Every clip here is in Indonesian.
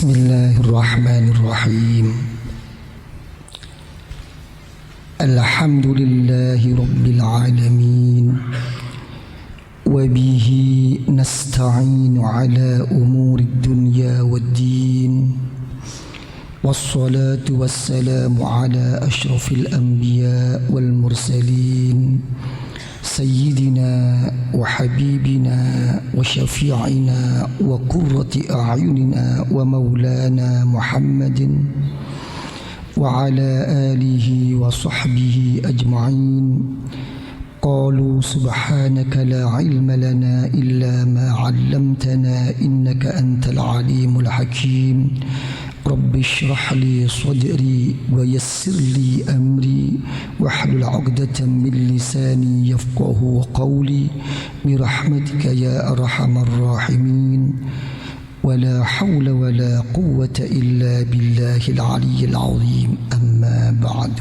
Bismillahirrahmanirrahim. Alhamdulillahi rabbil alamin. Wa bihi nasta'inu ala umuri dunya waddin. Wassalatu wassalamu ala ashrafil anbiya wal mursalin. سيدنا وحبيبنا وشفيعنا وقرة أعيننا ومولانا محمد وعلى آله وصحبه أجمعين. قالوا سبحانك لا علم لنا إلا ما علمتنا إنك أنت العليم الحكيم. رب اشرح لي صدري ويسر لي أمري واحلل عقدة من لساني يفقه قولي برحمتك يا أرحم الراحمين. ولا حول ولا قوة إلا بالله العلي العظيم. أما بعد.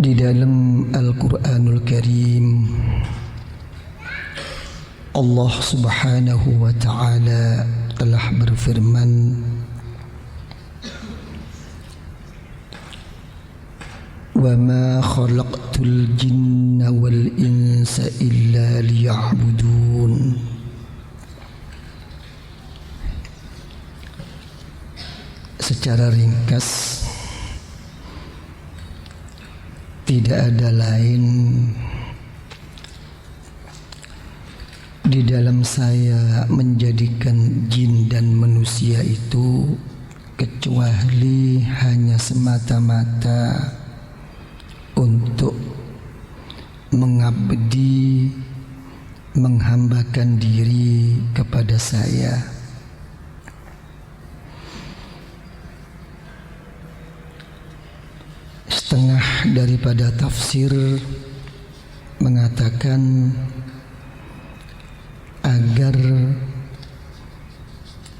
Di dalam Al-Quranul Karim, Allah Subhanahu wa Ta'ala telah berfirman, "Wa ma khalaqtul jinna wal insa illa liya'budun." Secara ringkas, tidak ada lain di dalam saya menjadikan jin dan manusia itu kecuali hanya semata-mata untuk mengabdi, menghambakan diri kepada saya. Setengah daripada tafsir mengatakan agar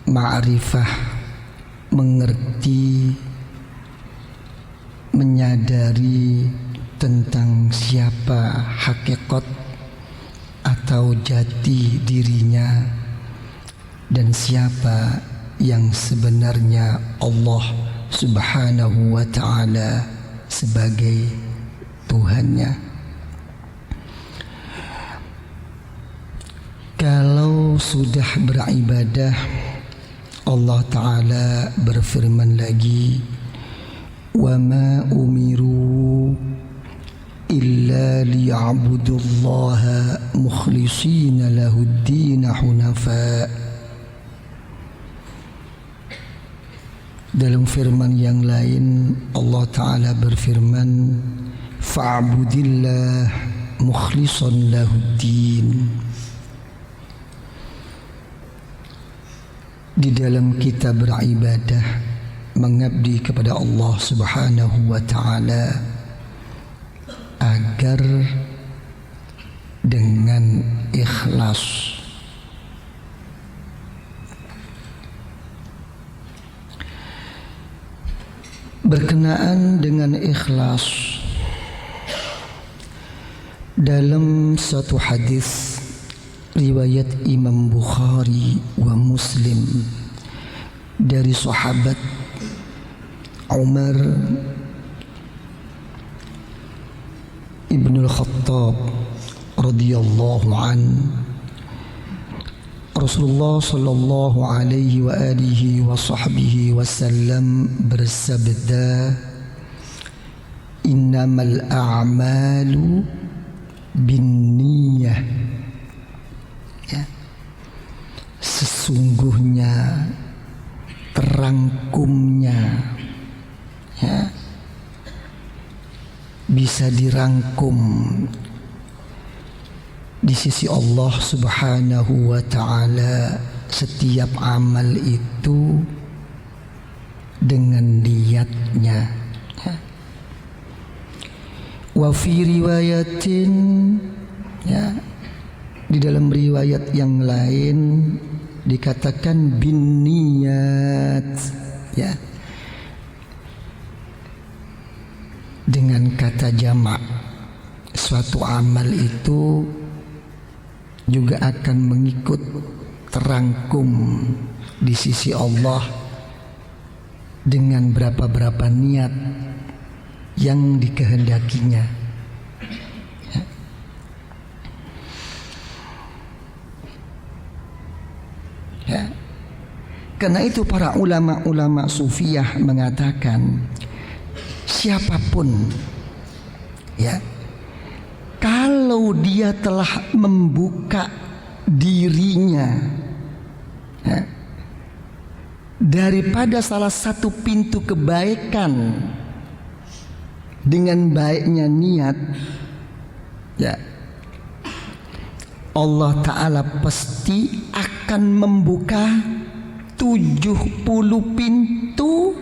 ma'rifah, mengerti, menyadari tentang siapa hakikat atau jati dirinya dan siapa yang sebenarnya Allah Subhanahu wa Ta'ala sebagai Tuhannya. Kalau sudah beribadah, Allah Ta'ala berfirman lagi, "Wa ma umiru illa liya'budullaha mukhlishina lahud-din hunafa." Dalam firman yang lain, Allah Ta'ala berfirman, "Fa'budillah mukhlishan lahuddin." Di dalam kita beribadah, mengabdi kepada Allah Subhanahu wa Ta'ala agar dengan ikhlas. Berkenaan dengan ikhlas, dalam satu hadis riwayat Imam Bukhari wa Muslim dari sahabat Umar ibn al-Khattab radhiyallahu an, Rasulullah sallallahu alaihi wa alihi wa sahbihi wasallam bersabda, "Innamal a'malu binniyah." Ya. Sesungguhnya, terangkumnya, ya, bisa dirangkum di sisi Allah Subhanahu wa Ta'ala setiap amal itu dengan niatnya. Wa fi riwayatin, ya, di dalam riwayat yang lain dikatakan bin niyat, ya, dengan kata jamak. Suatu amal itu juga akan mengikut terangkum di sisi Allah dengan berapa niat yang dikehendakinya. Ya. Karena itu para ulama-ulama sufiyah mengatakan siapapun ya, kalau dia telah membuka dirinya ya, daripada salah satu pintu kebaikan dengan baiknya niat ya, Allah Ta'ala pasti akan membuka 70 pintu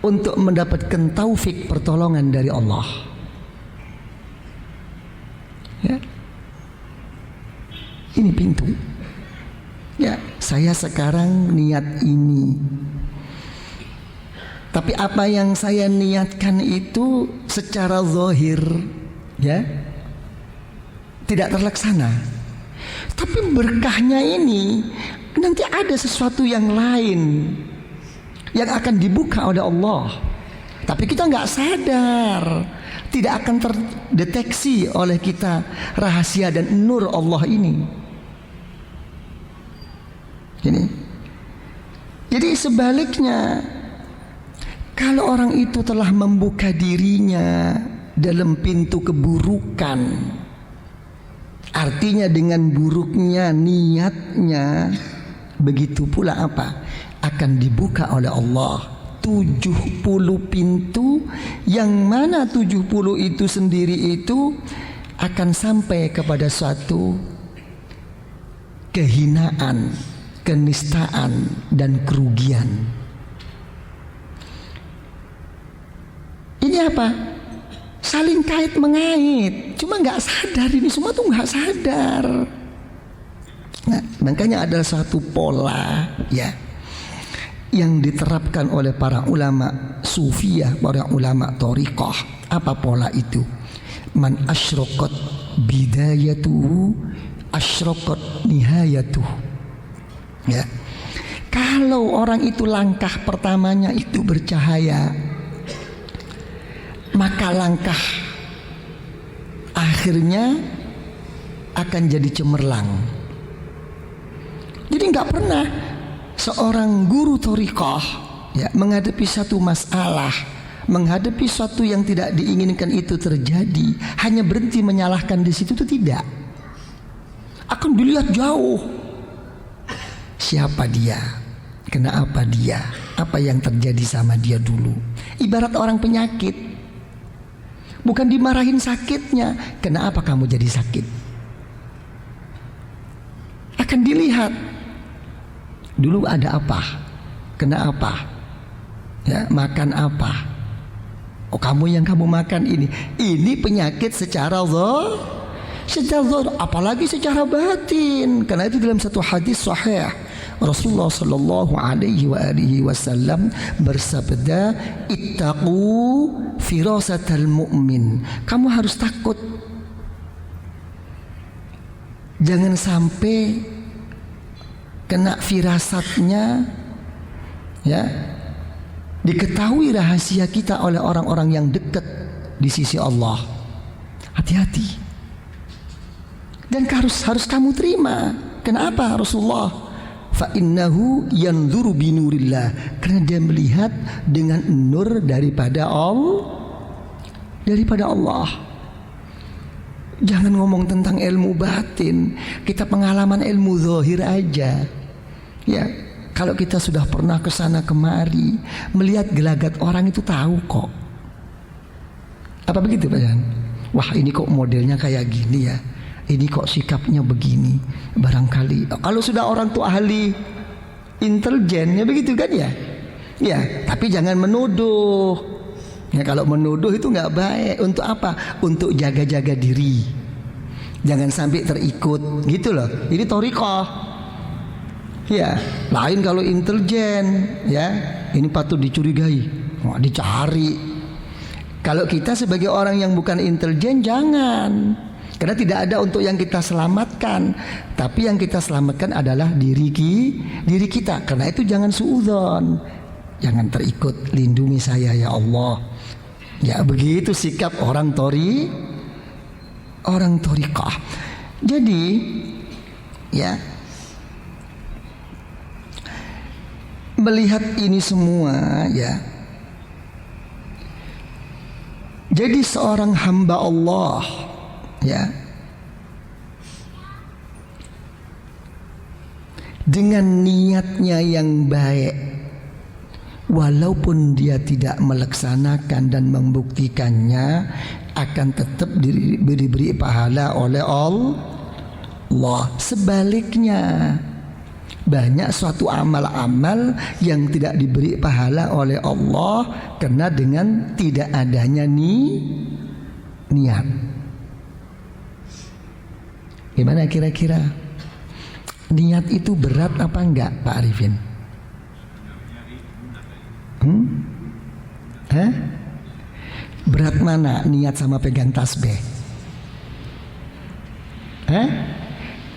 untuk mendapatkan taufik pertolongan dari Allah ya. Ini pintu ya. Saya sekarang niat ini, tapi apa yang saya niatkan itu secara zahir ya tidak terlaksana. Tapi berkahnya ini nanti ada sesuatu yang lain yang akan dibuka oleh Allah, tapi kita nggak sadar, tidak akan terdeteksi oleh kita rahasia dan nur Allah ini. Jadi sebaliknya, kalau orang itu telah membuka dirinya dalam pintu keburukan, artinya dengan buruknya niatnya, begitu pula apa? Akan dibuka oleh Allah 70 pintu, yang mana 70 itu sendiri itu akan sampai kepada suatu kehinaan, kenistaan dan kerugian. Ini apa? Saling kait mengait. Cuma nggak sadar, ini semua tuh nggak sadar. Nah, makanya ada satu pola ya yang diterapkan oleh para ulama sufiyah, para ulama thariqah. Apa pola itu? Man asyraqat bidayatuhu asyraqat nihayatuhu. Ya. Kalau orang itu langkah pertamanya itu bercahaya, maka langkah akhirnya akan jadi cemerlang. Jadi nggak pernah seorang guru thariqah ya menghadapi satu masalah, menghadapi sesuatu yang tidak diinginkan itu terjadi, hanya berhenti menyalahkan di situ, itu tidak. Akan dilihat jauh. Siapa dia? Kenapa dia? Apa yang terjadi sama dia dulu? Ibarat orang penyakit, bukan dimarahin sakitnya, kenapa kamu jadi sakit? Akan dilihat dulu ada apa, kenapa, ya makan apa? Oh kamu yang kamu makan ini penyakit secara zahir, apalagi secara batin. Karena itu dalam satu hadis sahih Rasulullah sallallahu alaihi wasallam bersabda, ittaqu firasatal mu'min. Kamu harus takut, jangan sampai kena firasatnya ya, diketahui rahasia kita oleh orang-orang yang dekat di sisi Allah. Hati-hati. Dan harus kamu terima. Kenapa Rasulullah? Fa innahu yanzuru binurillah, karena dia melihat dengan nur daripada Allah. Jangan ngomong tentang ilmu batin, kita pengalaman ilmu zahir aja. Ya, kalau kita sudah pernah kesana kemari, melihat gelagat orang itu tahu kok. Apa begitu Pak Jan? Wah ini kok modelnya kayak gini ya, ini kok sikapnya begini. Barangkali kalau sudah orang tuh ahli intelijen ya begitu kan ya. Ya, tapi jangan menuduh. Ya kalau menuduh itu nggak baik. Untuk apa? Untuk jaga-jaga diri. Jangan sampai terikut gitu loh. Ini thariqah. Ya, lain kalau intelijen ya. Ini patut dicurigai. Wah, dicari. Kalau kita sebagai orang yang bukan intelijen, jangan. Karena tidak ada untuk yang kita selamatkan. Tapi yang kita selamatkan adalah diri kita. Karena itu jangan suudzon. Jangan terikut, lindungi saya ya Allah. Ya begitu sikap orang thariqah. Jadi ya, melihat ini semua ya, jadi seorang hamba Allah ya, dengan niatnya yang baik, walaupun dia tidak melaksanakan dan membuktikannya, akan tetap diberi pahala oleh Allah. Sebaliknya, banyak suatu amal-amal yang tidak diberi pahala oleh Allah karena dengan tidak adanya niat. Gimana kira-kira? Niat itu berat apa enggak, Pak Arifin? Berat mana, niat sama pegang tasbih?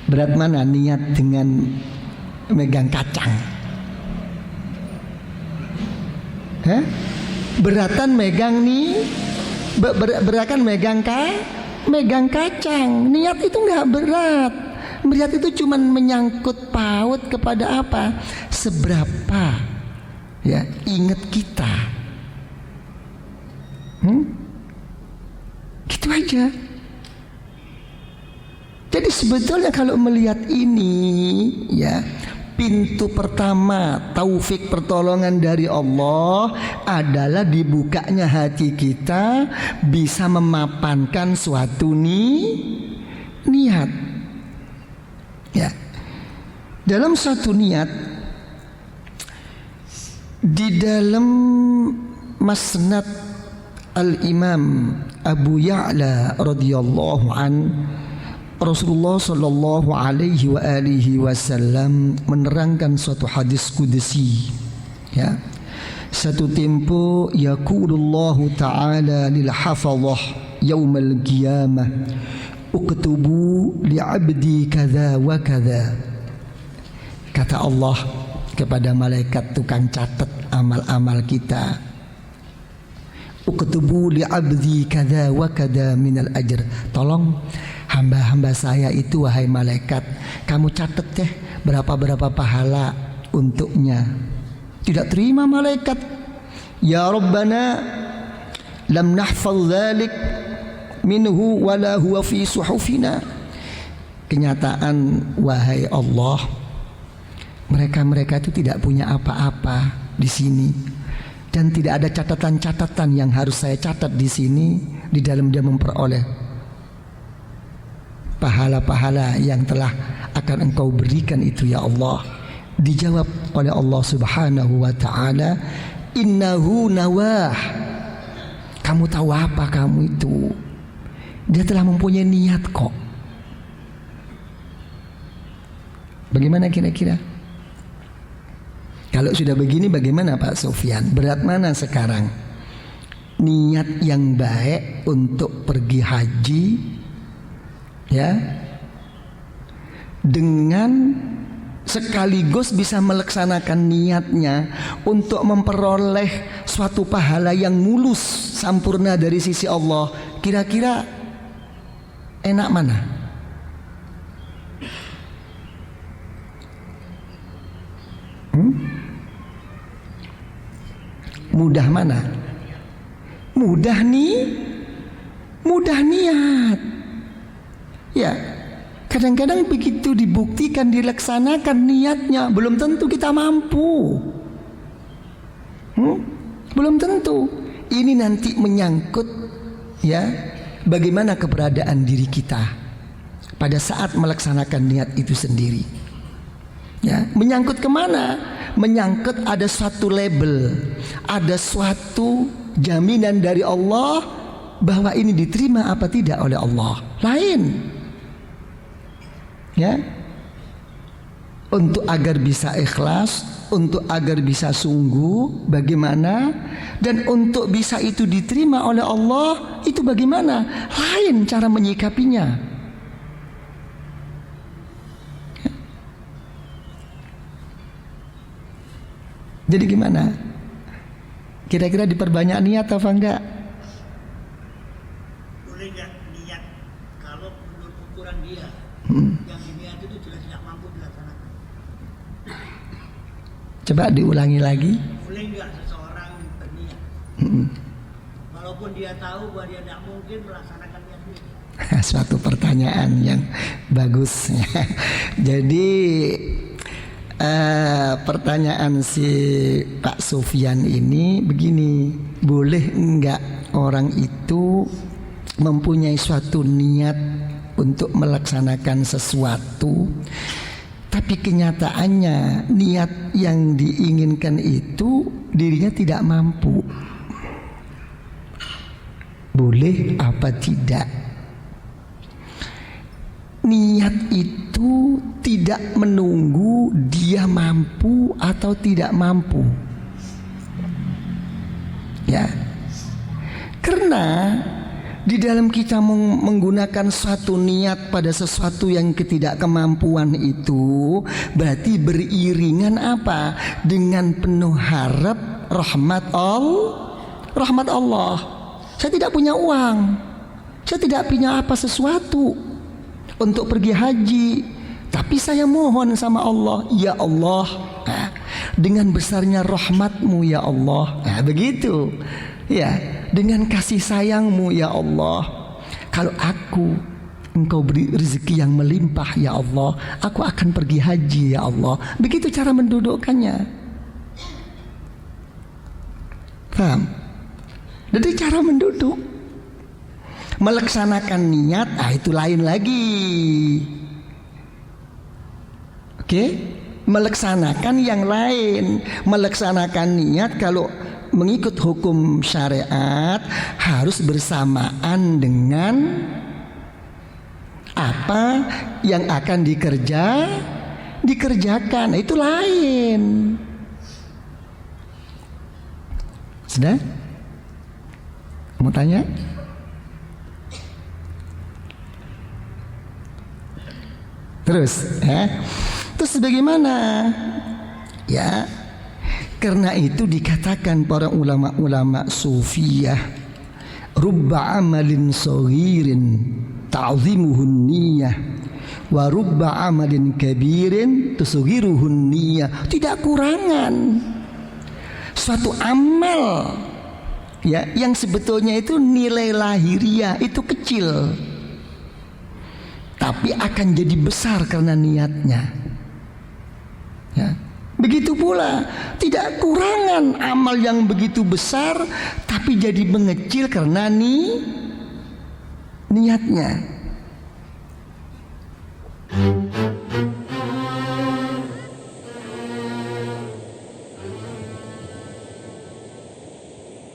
Berat mana niat dengan megang kacang? Beratan megang beratan megang kacang. Niat itu enggak berat. Niat itu cuman menyangkut paut kepada apa? Seberapa ya ingat kita. Gitu aja. Jadi sebetulnya kalau melihat ini ya, pintu pertama taufik pertolongan dari Allah adalah dibukanya hati kita bisa memapankan suatu niat. Ya. Dalam suatu niat, di dalam Masnad Al-Imam Abu Ya'la radhiyallahu an, Rasulullah sallallahu alaihi wa alihi wasallam menerangkan suatu hadis qudsi ya. Satu tempo yaqulullahu ta'ala lil hafadhah yaumal qiyamah uktubu li 'abdi kadza wa kadza. Kata Allah kepada malaikat tukang catat amal-amal kita, uktubu li 'abdi kadza wa kadza minal ajr. Tolong hamba-hamba saya itu wahai malaikat, kamu catat deh berapa pahala untuknya. Tidak terima malaikat. Ya Rabbana lam nahfaz dzalik minhu wala huwa fi suhufina. Kenyataan wahai Allah, mereka itu tidak punya apa-apa di sini dan tidak ada catatan-catatan yang harus saya catat di sini di dalam dia memperoleh pahala-pahala yang telah akan engkau berikan itu ya Allah. Dijawab oleh Allah subhanahu wa ta'ala, innahu nawah. Kamu tahu apa kamu itu? Dia telah mempunyai niat kok. Bagaimana kira-kira? Kalau sudah begini bagaimana Pak Sofyan? Berat mana sekarang? Niat yang baik untuk pergi haji ya, dengan sekaligus bisa melaksanakan niatnya untuk memperoleh suatu pahala yang mulus sampurna dari sisi Allah. Kira-kira enak mana? Mudah mana? Mudah niat. Ya, kadang-kadang begitu dibuktikan, dilaksanakan niatnya, belum tentu kita mampu. Belum tentu. Ini nanti menyangkut ya, bagaimana keberadaan diri kita pada saat melaksanakan niat itu sendiri. Ya, menyangkut kemana? Menyangkut ada suatu label, ada suatu jaminan dari Allah bahwa ini diterima apa tidak oleh Allah. Lain. Ya, untuk agar bisa ikhlas untuk agar bisa sungguh bagaimana, dan untuk bisa itu diterima oleh Allah itu bagaimana, lain cara menyikapinya. Jadi gimana? Kira-kira diperbanyak niat apa enggak? Boleh nggak niat kalau menurut ukuran dia yang diniat itu jelas tidak mampu dilaksanakan? Coba diulangi lagi. Boleh nggak seseorang berniat walaupun dia tahu bahwa dia tidak mungkin melaksanakan niat ini? Suatu pertanyaan yang bagus. Jadi pertanyaan si Pak Sufyan ini begini, boleh enggak orang itu mempunyai suatu niat untuk melaksanakan sesuatu, tapi kenyataannya niat yang diinginkan itu dirinya tidak mampu? Boleh apa tidak? Niat itu tidak menunggu dia mampu atau tidak mampu. Ya. Karena di dalam kita menggunakan suatu niat pada sesuatu yang ketidakmampuan itu berarti beriringan apa? Dengan penuh harap rahmat Allah. Saya tidak punya uang. Saya tidak punya apa sesuatu untuk pergi haji, tapi saya mohon sama Allah, ya Allah, dengan besarnya rahmatmu ya Allah, begitu ya, dengan kasih sayangmu ya Allah, kalau engkau beri rezeki yang melimpah ya Allah, aku akan pergi haji ya Allah. Begitu cara mendudukkannya. Paham? Jadi cara menduduk, melaksanakan niat, itu lain lagi. Oke? Melaksanakan yang lain. Melaksanakan niat kalau mengikut hukum syariat harus bersamaan dengan apa yang akan dikerjakan. Itu lain. Sudah? Mau tanya? Terus bagaimana? Ya, karena itu dikatakan para ulama-ulama sufiyah, rubba amalin saghirin ta'zimuhun niyah wa rubba amalin kabirin tusghiruhun niyah. Tidak kurangan suatu amal ya yang sebetulnya itu nilai lahiriah itu kecil, tapi akan jadi besar karena niatnya. Ya. Begitu pula tidak kurangan amal yang begitu besar tapi jadi mengecil karena niatnya.